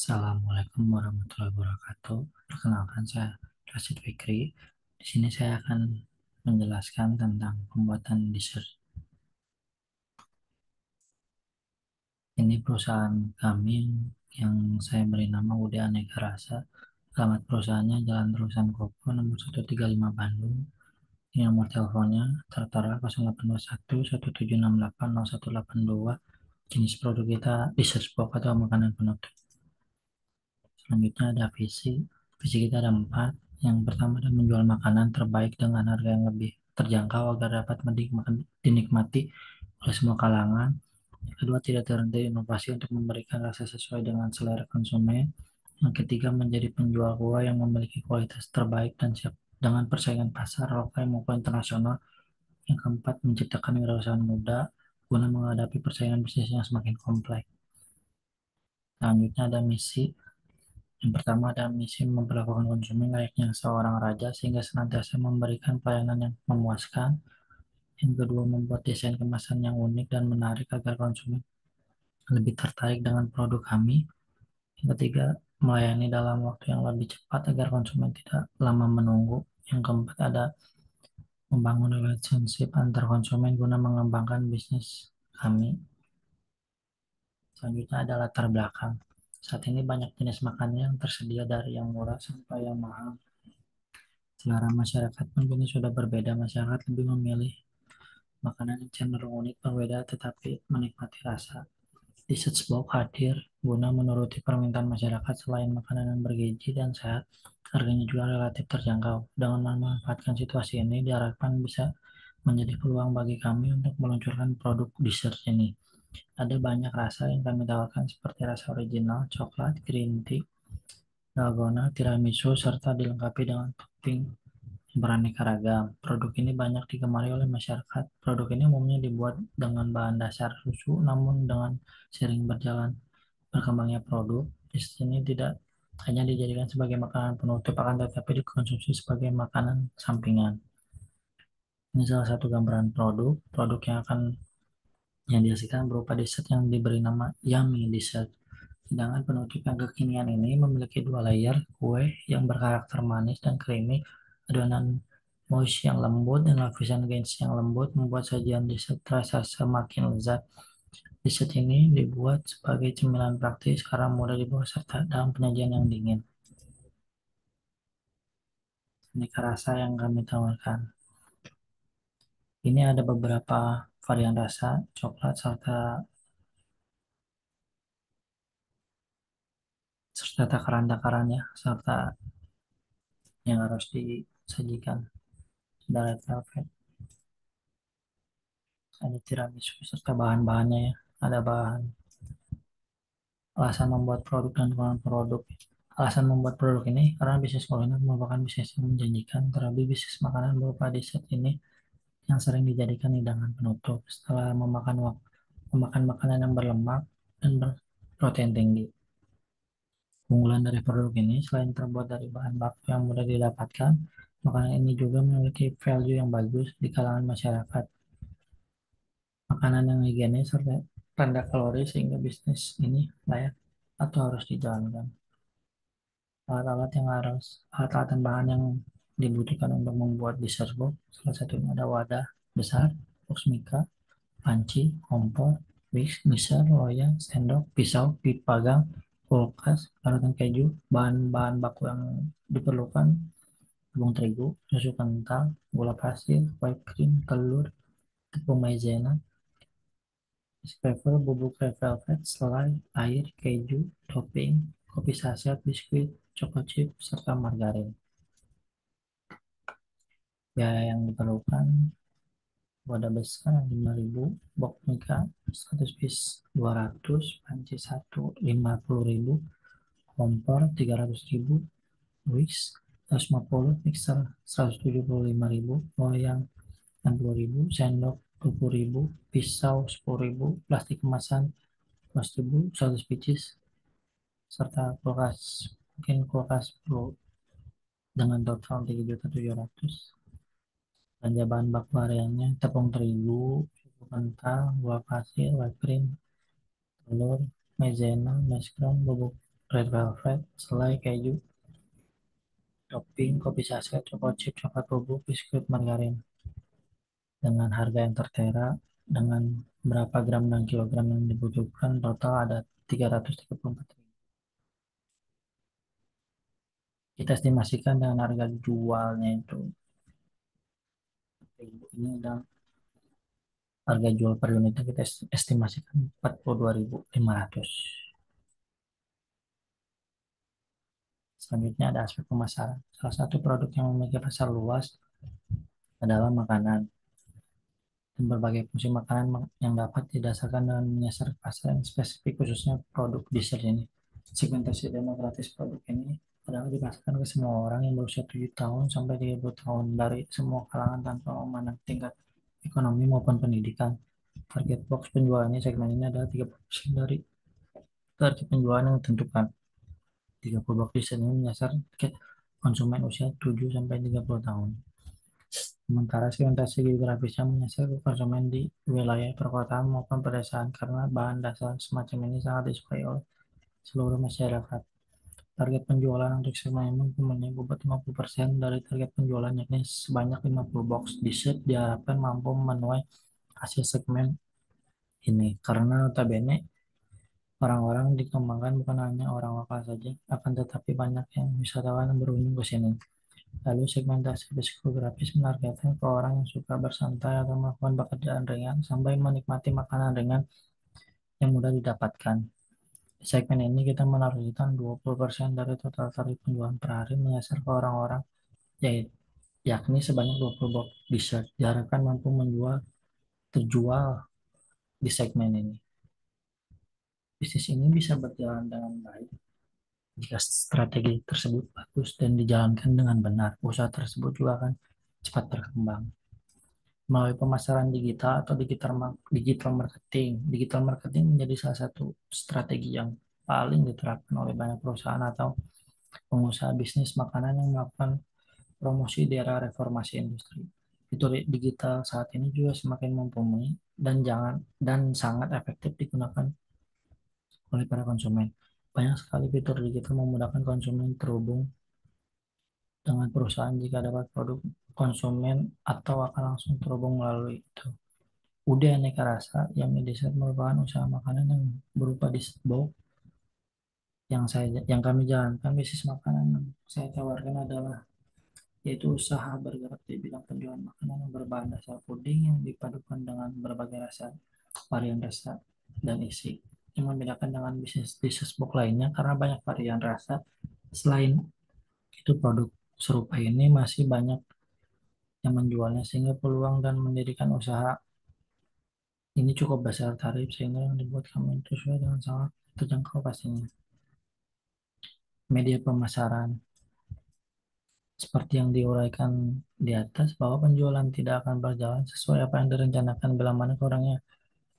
Assalamualaikum warahmatullahi wabarakatuh. Perkenalkan saya Rashid Fikri. Di sini saya akan menjelaskan tentang pembuatan dessert. Ini perusahaan kami yang saya beri nama UD Aneka Rasa. Alamat perusahaannya Jalan Terusan Koko nomor 135 Bandung. Ini nomor teleponnya tertera 0821 1768 0182. Jenis produk kita dessert box atau makanan penutup. Selanjutnya ada visi. Visi kita ada empat. Yang pertama adalah menjual makanan terbaik dengan harga yang lebih terjangkau agar dapat dinikmati oleh semua kalangan. Yang kedua, tidak terhenti inovasi untuk memberikan rasa sesuai dengan selera konsumen. Yang ketiga, menjadi penjual kuah yang memiliki kualitas terbaik dan siap dengan persaingan pasar lokal maupun internasional. Yang keempat, menciptakan wirausaha muda guna menghadapi persaingan bisnis yang semakin kompleks. Selanjutnya ada misi. Yang pertama ada misi memperlakukan konsumen layaknya seorang raja sehingga senantiasa memberikan pelayanan yang memuaskan. Yang kedua, membuat desain kemasan yang unik dan menarik agar konsumen lebih tertarik dengan produk kami. Yang ketiga, melayani dalam waktu yang lebih cepat agar konsumen tidak lama menunggu. Yang keempat, ada membangun relationship antar konsumen guna mengembangkan bisnis kami. Selanjutnya ada latar belakang. Saat ini banyak jenis makanan yang tersedia dari yang murah sampai yang mahal. Selera masyarakat pun kini sudah berbeda. Masyarakat lebih memilih makanan yang cenderung unik, berbeda, tetapi menikmati rasa. Dessert Box hadir guna menuruti permintaan masyarakat selain makanan yang bergizi dan sehat, harganya juga relatif terjangkau. Dengan memanfaatkan situasi ini, diharapkan bisa menjadi peluang bagi kami untuk meluncurkan produk dessert ini. Ada banyak rasa yang kami tawarkan seperti rasa original, coklat, green tea, dalgona, tiramisu, serta dilengkapi dengan topping beraneka ragam. Produk ini banyak digemari oleh masyarakat. Produk ini umumnya dibuat dengan bahan dasar susu, namun dengan sering berjalan berkembangnya produk, di sini tidak hanya dijadikan sebagai makanan penutup, akan tetapi dikonsumsi sebagai makanan sampingan. Ini salah satu gambaran produk. Produk yang dihasilkan berupa dessert yang diberi nama Yummy Dessert. Hidangan penutup yang kekinian ini memiliki dua layer kue yang berkarakter manis dan creamy. Adonan mochi yang lembut dan lapisan gensi yang lembut membuat sajian dessert terasa semakin lezat. Dessert ini dibuat sebagai cemilan praktis karena mudah dibawa serta dalam penyajian yang dingin. Aneka rasa yang kami tawarkan. Ini ada beberapa varian rasa, coklat serta takaran-takarannya serta yang harus disajikan. Ada red velvet, ada tiramisu serta bahan-bahannya ya. Ada bahan alasan membuat produk dan keuangan produk. Alasan membuat produk ini karena bisnis kuliner merupakan bisnis yang menjanjikan, terlebih bisnis makanan berupa dessert ini yang sering dijadikan hidangan penutup setelah memakan makanan yang berlemak dan berprotein tinggi. Keunggulan dari produk ini selain terbuat dari bahan baku yang mudah didapatkan, makanan ini juga memiliki value yang bagus di kalangan masyarakat. Makanan yang higienis serta rendah kalori sehingga bisnis ini layak atau harus dijalankan. Alat-alat dan bahan yang dibutuhkan untuk membuat dessert box, salah satunya ada wadah besar, box mika, panci, kompor, whisk, mixer, loyang, sendok, pisau, pipa pagang, kulkas, parutan keju. Bahan-bahan baku yang diperlukan: tepung terigu, susu kental, gula pasir, whipped cream, telur, tepung maizena, scraper, bubuk red velvet, selai, air, keju, topping, kopi saset, biskuit, chocolate chip, serta margarin. Biaya yang diperlukan: wadah besar 5.000, box mika 100 piece 200, panci 1 50.000, kompor 300.000, Wix 150, mixer 175.000, loyang 60.000, sendok 20.000, pisau 10.000, plastik kemasan 12.000, 100 pieces, serta kulkas, mungkin kulkas Pro dengan total 3.700.000. Belanja bahan baku hariannya: tepung terigu, susu kental, gula pasir, whipped cream, telur, maizena, mascarpone, bubuk red velvet, selai, keju, topping, kopi saset, coklat chip, coklat bubuk, biskuit, margarin. Dengan harga yang tertera, dengan berapa gram dan kilogram yang dibutuhkan, total ada 334. Kita estimasikan dengan harga jualnya itu, ini adalah harga jual per unitnya kita estimasikan 42.500. Selanjutnya ada aspek pemasaran. Salah satu produk yang memiliki pasar luas adalah makanan. Dan berbagai fungsi makanan yang dapat didasarkan dengan menyasar pasar yang spesifik, khususnya produk dessert ini. Segmentasi demokratis produk ini adalah dipasarkan ke semua orang yang berusia 7 tahun sampai 30 tahun dari semua kalangan tanpa memandang tingkat ekonomi maupun pendidikan. Target box penjualannya segmen ini adalah 30% dari target penjualan yang ditentukan. 30 box di sini menyasar target konsumen usia 7 sampai 30 tahun. Sementara segmentasi geografisnya menyasar ke konsumen di wilayah perkotaan maupun pedesaan karena bahan dasar semacam ini sangat disukai oleh seluruh masyarakat. Target penjualan untuk segmen ini mempunyai bobot 50% dari target penjualan, yakni sebanyak 50 box dessert diharapkan mampu memenuhi hasil segmen ini. Karena notabene orang-orang dikembangkan bukan hanya orang lokal saja, akan tetapi banyak yang wisatawan yang berkunjung ke sini. Lalu segmentasi psikografis menargetkan ke orang yang suka bersantai atau melakukan pekerjaan ringan sampai menikmati makanan ringan yang mudah didapatkan. Di segmen ini kita menargetkan 20% dari total tarif penjualan per hari menyasar ke orang-orang, yakni sebanyak 20 box dessert diharapkan mampu terjual di segmen ini. Bisnis ini bisa berjalan dengan baik jika strategi tersebut bagus dan dijalankan dengan benar. Usaha tersebut juga akan cepat berkembang. Melalui pemasaran digital atau digital marketing. Digital marketing menjadi salah satu strategi yang paling diterapkan oleh banyak perusahaan atau pengusaha bisnis makanan yang melakukan promosi di era reformasi industri. Fitur digital saat ini juga semakin mumpuni dan sangat efektif digunakan oleh para konsumen. Banyak sekali fitur digital memudahkan konsumen terhubung dengan perusahaan jika dapat produk konsumen atau akan langsung terhubung melalui itu. Udah aneka rasa yang didesain merupakan usaha makanan yang berupa dishbox yang kami jalankan. Bisnis makanan yang saya tawarkan adalah yaitu usaha bergerak di bidang penjualan makanan yang berbahan dasar puding yang dipadukan dengan berbagai rasa, varian rasa, dan isi. Yang membedakan dengan bisnis bisnis box lainnya karena banyak varian rasa. Selain itu produk serupa ini masih banyak yang menjualnya sehingga peluang dan mendirikan usaha ini cukup besar tarif sehingga yang dibuat kami itu sesuai dengan sangat terjangkau pastinya. Media pemasaran seperti yang diuraikan di atas bahwa penjualan tidak akan berjalan sesuai apa yang direncanakan bila mana orangnya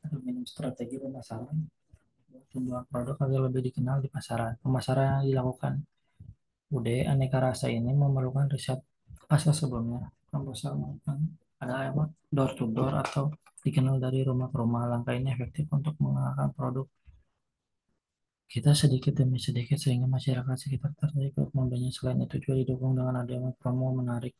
atau minum strategi pemasaran penjualan produk agar lebih dikenal di pasaran. Pemasaran yang dilakukan UD aneka rasa ini memerlukan riset pasar sebelumnya. Proposal maupun ada apa door to door atau dikenal dari rumah ke rumah. Langkah ini efektif untuk mengenalkan produk kita sedikit demi sedikit sehingga masyarakat sekitar tertarik untuk membelinya. Selain itu juga didukung dengan adanya promo menarik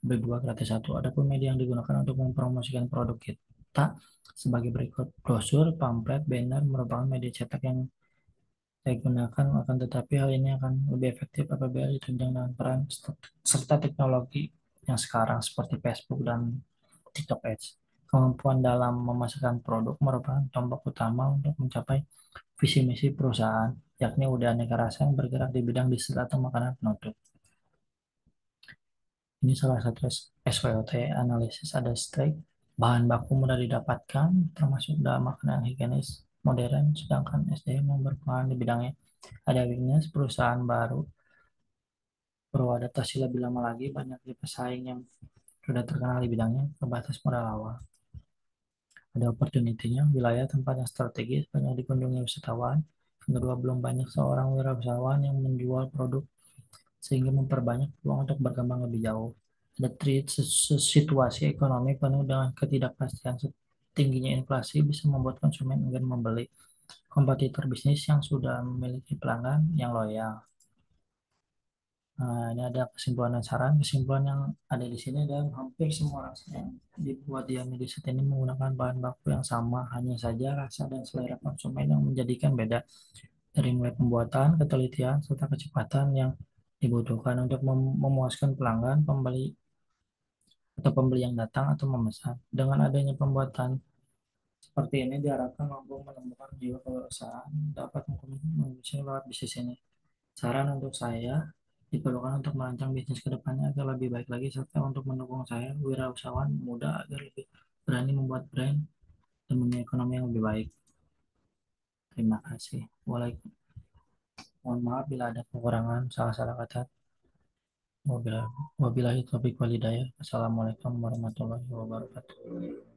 beli dua gratis satu. Adapun media yang digunakan untuk mempromosikan produk kita sebagai berikut: brosur, pamflet, banner merupakan media cetak yang saya gunakan, akan tetapi hal ini akan lebih efektif apabila ditunjang dengan peran serta teknologi yang sekarang seperti Facebook dan TikTok Ads. Kemampuan dalam memasarkan produk merupakan tombak utama untuk mencapai visi misi perusahaan, yakni udah aneka rasa yang bergerak di bidang dessert atau makanan penutup. Ini salah satu SWOT analisis ada strike, bahan baku mudah didapatkan, termasuk dalam makanan higienis modern, sedangkan SDM yang berperan di bidangnya ada weakness, perusahaan baru perlu adaptasi lebih lama lagi, banyak pesaing yang sudah terkenal di bidangnya, terbatas modal awal. Ada opportunity-nya, wilayah tempat yang strategis, banyak dikunjungi wisatawan. Yang kedua, belum banyak seorang wirausahawan yang menjual produk sehingga memperbanyak peluang untuk berkembang lebih jauh. Ada situasi ekonomi penuh dengan ketidakpastian, tingginya inflasi bisa membuat konsumen enggan membeli. kompetitor bisnis yang sudah memiliki pelanggan yang loyal. Nah, ini ada kesimpulan dan saran. Kesimpulan yang ada di sini adalah hampir semua rasa yang dibuat di media set ini menggunakan bahan baku yang sama, hanya saja rasa dan selera konsumen yang menjadikan beda. Dari mulai pembuatan, ketelitian, serta kecepatan yang dibutuhkan untuk memuaskan pelanggan, pembeli, atau pembeli yang datang atau memesan. Dengan adanya pembuatan seperti ini diharapkan mampu menemukan jiwa kewirausahaan dapat mengisi lewat bisnis ini. Saran untuk saya diperlukan untuk merancang bisnis ke depannya agar lebih baik lagi serta untuk mendukung saya wirausahawan muda agar lebih berani membuat brand demi ekonomi yang lebih baik. Terima kasih. Mohon maaf bila ada kekurangan salah-salah kata. Wabillahi taufiq walhidayah. Assalamualaikum warahmatullahi wabarakatuh.